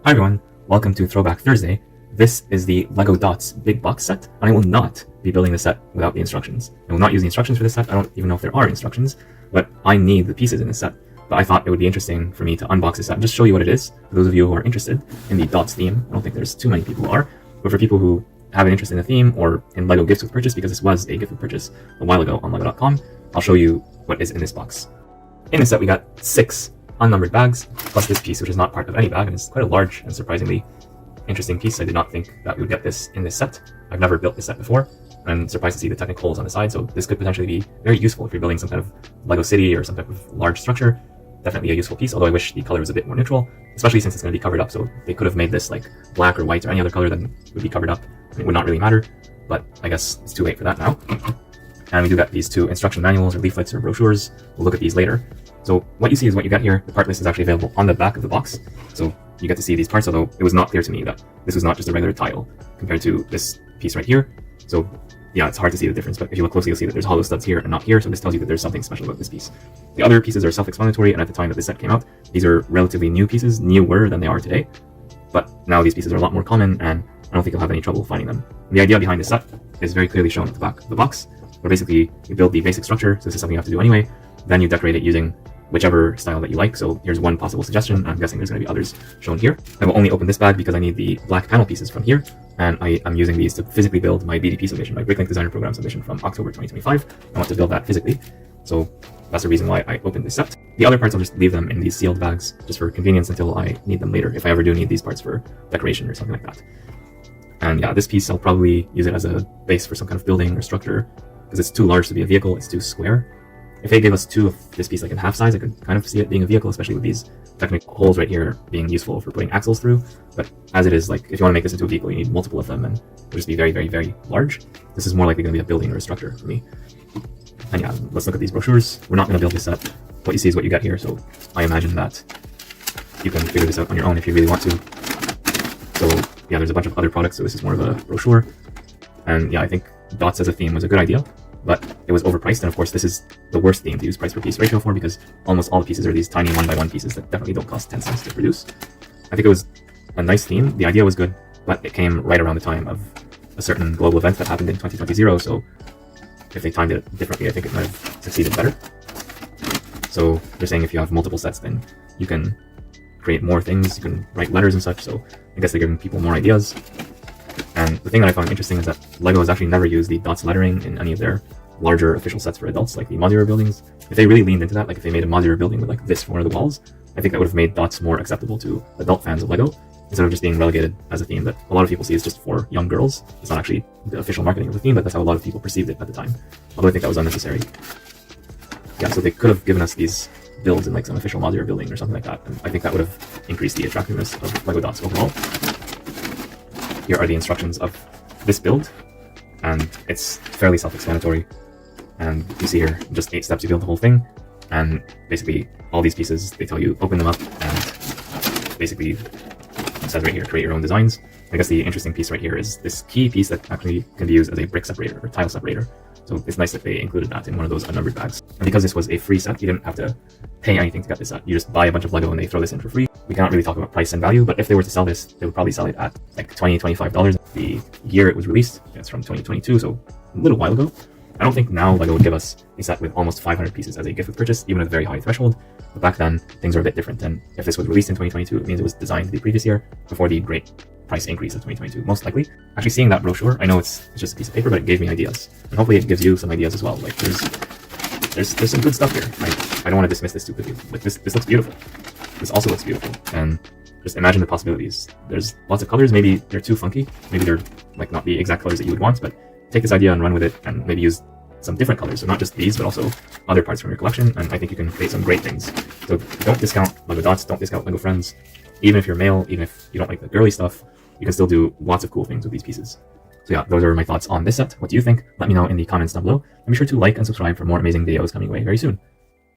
Hi everyone, welcome to Throwback Thursday. This is the LEGO Dots big box set, and I will not be building this set without the instructions. I will not use the instructions for this set. I don't even know if there are instructions, but I need the pieces in this set. But I thought it would be interesting for me to unbox this set and just show you what it is, for those of you who are interested in the Dots theme. I don't think there's too many people who are, but for people who have an interest in the theme or in LEGO gifts with purchase, because this was a gift with purchase a while ago on LEGO.com, I'll show you what is in this box. In this set we got 6 unnumbered bags, plus this piece, which is not part of any bag, and it's quite a large and surprisingly interesting piece. I did not think that we would get this in this set. I've never built this set before. I'm surprised to see the technical holes on the side, so this could potentially be very useful if you're building some kind of LEGO city or some type of large structure. Definitely a useful piece, although I wish the color was a bit more neutral, especially since it's going to be covered up. So they could have made this like black or white or any other color, then it would be covered up and it would not really matter, but I guess it's too late for that now. And we do get these 2 instruction manuals or leaflets or brochures. We'll look at these later. So what you see is what you get here. The part list is actually available on the back of the box. So you get to see these parts, although it was not clear to me that this was not just a regular tile compared to this piece right here. So yeah, it's hard to see the difference, but if you look closely, you'll see that there's hollow studs here and not here. So this tells you that there's something special about this piece. The other pieces are self-explanatory, and at the time that this set came out, these are relatively new pieces, newer than they are today. But now these pieces are a lot more common, and I don't think you'll have any trouble finding them. And the idea behind this set is very clearly shown at the back of the box, where basically you build the basic structure. So this is something you have to do anyway. Then you decorate it using whichever style that you like. So here's one possible suggestion. I'm guessing there's going to be others shown here. I will only open this bag because I need the black panel pieces from here, and I am using these to physically build my BDP submission, my Bricklink Designer Program submission from October 2025. I want to build that physically, so that's the reason why I opened this set. The other parts I'll just leave them in these sealed bags just for convenience until I need them later, if I ever do need these parts for decoration or something like that. And yeah, this piece I'll probably use it as a base for some kind of building or structure, because it's too large to be a vehicle, it's too square. If they gave us 2 of this piece like in half size, I could kind of see it being a vehicle, especially with these technical holes right here being useful for putting axles through. But as it is, like, if you want to make this into a vehicle, you need multiple of them, and it'll just be very, very, very large. This is more likely going to be a building or a structure for me. And yeah, let's look at these brochures. We're not going to build this set. What you see is what you get here, so I imagine that you can figure this out on your own if you really want to. So yeah, there's a bunch of other products, so this is more of a brochure. And yeah, I think Dots as a theme was a good idea, but it was overpriced, and of course this is the worst theme to use price per piece ratio for, because almost all the pieces are these tiny 1x1 pieces that definitely don't cost 10 cents to produce. I think it was a nice theme, the idea was good, but it came right around the time of a certain global event that happened in 2020, so if they timed it differently, I think it might have succeeded better. So they're saying if you have multiple sets, then you can create more things, you can write letters and such, so I guess they're giving people more ideas. And the thing that I found interesting is that LEGO has actually never used the Dots lettering in any of their larger official sets for adults, like the modular buildings. If they really leaned into that, like if they made a modular building with like this for one of the walls, I think that would have made Dots more acceptable to adult fans of LEGO, instead of just being relegated as a theme that a lot of people see as just for young girls. It's not actually the official marketing of the theme, but that's how a lot of people perceived it at the time. Although I think that was unnecessary. Yeah, so they could have given us these builds in like some official modular building or something like that, and I think that would have increased the attractiveness of LEGO Dots overall. Here are the instructions of this build, and it's fairly self-explanatory. And you see here, just 8 steps to build the whole thing. And basically, all these pieces, they tell you open them up, and basically, it says right here, create your own designs. I guess the interesting piece right here is this key piece that actually can be used as a brick separator or tile separator. So it's nice that they included that in one of those unnumbered bags. And because this was a free set, you didn't have to pay anything to get this set. You just buy a bunch of LEGO and they throw this in for free. We cannot really talk about price and value, but if they were to sell this, they would probably sell it at like $20, $25. The year it was released, it's from 2022, so a little while ago. I don't think now LEGO would give us a set with almost 500 pieces as a gift with purchase, even at a very high threshold. But back then, things were a bit different, and if this was released in 2022, it means it was designed the previous year, before the great price increase of 2022, most likely. Actually seeing that brochure, I know it's just a piece of paper, but it gave me ideas. And hopefully it gives you some ideas as well. Like there's some good stuff here. I don't want to dismiss this too quickly. Like this looks beautiful. This also looks beautiful. And just imagine the possibilities. There's lots of colors. Maybe they're too funky. Maybe they're like not the exact colors that you would want, but take this idea and run with it and maybe use some different colors. So not just these, but also other parts from your collection. And I think you can create some great things. So don't discount LEGO Dots. Don't discount LEGO Friends. Even if you're male, even if you don't like the girly stuff, you can still do lots of cool things with these pieces. So yeah, those are my thoughts on this set. What do you think? Let me know in the comments down below. And be sure to like and subscribe for more amazing videos coming away very soon.